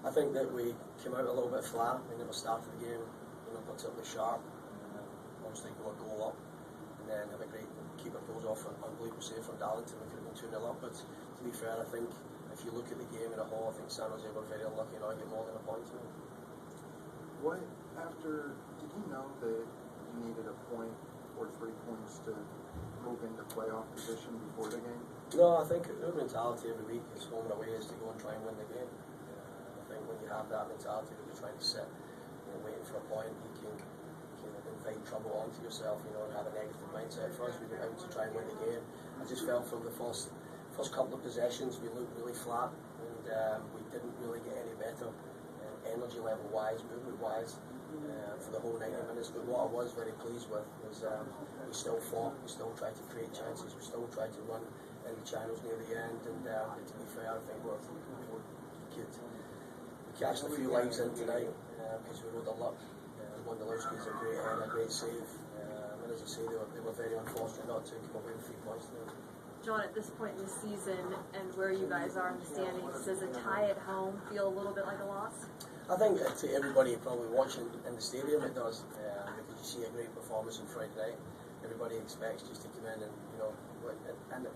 I think that we came out a little bit flat. We never started the game, particularly sharp. Obviously go a goal up, and then have a great keeper goes off an unbelievable save from Darlington. We could have been 2-0 up, but to be fair, I think if you look at the game in a whole, I think San Jose were very unlucky not to get more than a point tonight. Did you know that you needed a point or 3 points to move into playoff position before the game? No, I think our mentality every week is home and away is to go and try and win the game. I think when you have that mentality that you're trying to sit, waiting for a point, you can invite trouble onto yourself, and have a negative mindset. For us, we went out to try and win the game. I just felt from the first couple of possessions we looked really flat, and we didn't really get any better energy level wise, movement wise, for the whole 90 minutes. But what I was very pleased with was we still fought, we still tried to create chances, we still tried to run in the channels near the end, and to be fair, I think we cashed a few lives in tonight because we rode the luck. Wondolowski's a great header, a great save, and as I say, they were very unfortunate not to come away with 3 points tonight. John, at this point in the season and where you guys are in the standings, does a tie at home feel a little bit like a loss? I think to everybody probably watching in the stadium it does, because you see a great performance on Friday night. Everybody expects just to come in and, and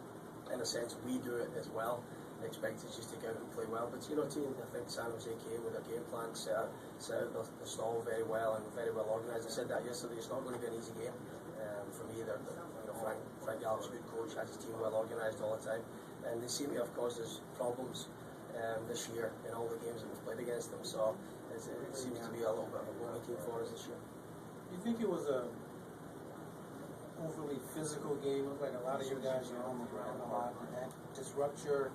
in a sense we do it as well. They expect us just to go out and play well. But I think San Jose came with a game plan, set out the stall very well and very well organised. I said that yesterday, it's not going to be an easy game for me either. Frank Gallup's a good coach, has his team well organised all the time, and they seem to have caused us problems this year in all the games that we've played against them. So it seems to be a little bit of a blowy team for us this year. Do you think it was a overly physical game? It looked like a lot of your guys are on the ground a lot. Did that disrupt your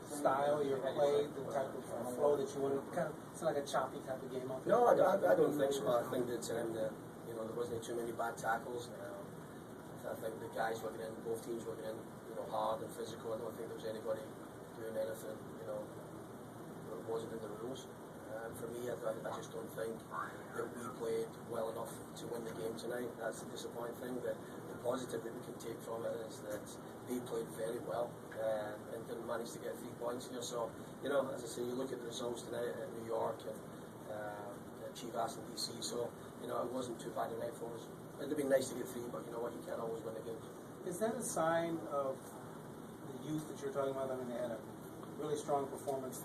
style, your play, the type of flow that you wanted? It's like a choppy type of game out there. No, I don't think so. I think that there wasn't too many bad tackles. I think the guys working in, both teams working in, hard and physical. I don't think there was anybody doing anything, that wasn't in the rules. For me, I just don't think that we played well enough to win the game tonight. That's the disappointing thing. The positive that we can take from it is that they played very well and didn't manage to get 3 points here. So, as I say, you look at the results tonight at New York and Chivas and DC. So, it wasn't too bad a night for us. It'd have been nice to get 3, but you know what, you can't always win the games. Is that a sign of the youth that you're talking about? I mean, they had a really strong performance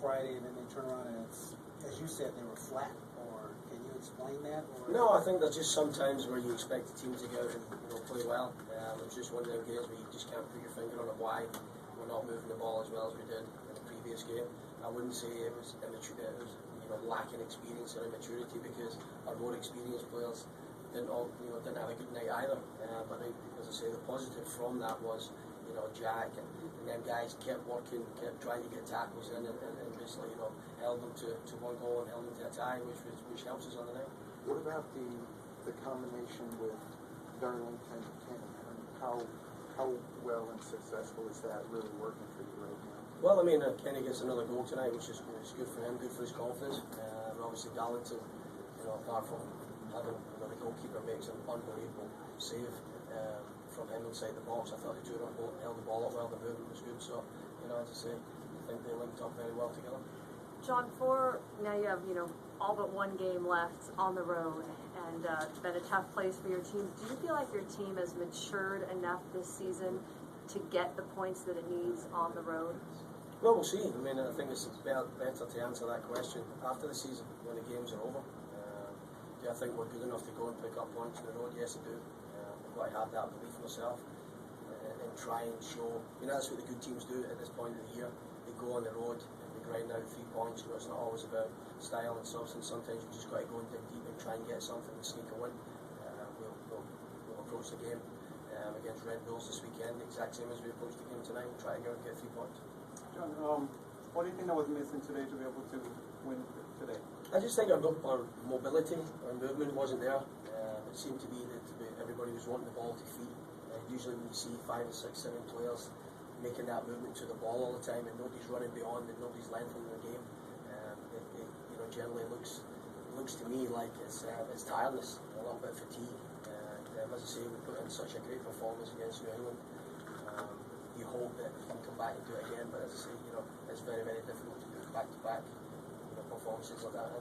Friday, and then they turn around and it's, as you said, they were flat. Or can you explain that? Or? No, I think there's just sometimes where you expect the team to go out and play well. It was just one of those games where you just can't put your finger on it why we're not moving the ball as well as we did in the previous game. I wouldn't say it was immature, it was lacking experience or immaturity, because our more experienced players didn't have a good night either. But as I say, the positive from that was Jack and then guys kept working, kept trying to get tackles in, and basically held them to 1 goal and held them to a tie, which helps us on the night. What about the combination with Darlington and Kenny? How well and successful is that really working for you right now? Well, I mean, Kenny gets another goal tonight, which is good for him, good for his confidence. Obviously, Darlington, apart from having the goalkeeper makes an unbelievable save from him inside the box. I thought the two of them both held the ball up well, the movement was good. So, as I say, I think they linked up very well together. John, now you have all but 1 game left on the road, and it's been a tough place for your team. Do you feel like your team has matured enough this season to get the points that it needs on the road? Well, we'll see. I mean, I think it's better to answer that question after the season, when the games are over. Do I think we're good enough to go and pick up points on the road? Yes, I do. I've got to have that belief in myself and try and show. That's what the good teams do at this point of the year. They go on the road and they grind out 3 points. It's not always about style and substance. Sometimes you just got to go and dig deep and try and get something and sneak a win. We'll approach the game against Red Bulls this weekend the exact same as we approached the game tonight. We'll try and go and get 3 points. John, what do you think that was missing today to be able to win today? I just think our mobility, our movement wasn't there. It seemed to be that everybody was wanting the ball to feet. Usually when you see 5 or 6, 7 players making that movement to the ball all the time and nobody's running beyond and nobody's lengthening the game, it generally looks to me like it's tiredness, a little bit of fatigue. And as I say, we put in such a great performance against New England. You hope that we can come back and do it again, but as I say, it's very, very difficult to do it back to back. performances like that.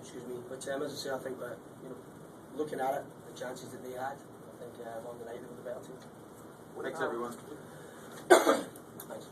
Excuse me. But as I say, I think that, you know, looking at it, the chances that they had, I think on the night they were the better team. Thanks, everyone. Thanks.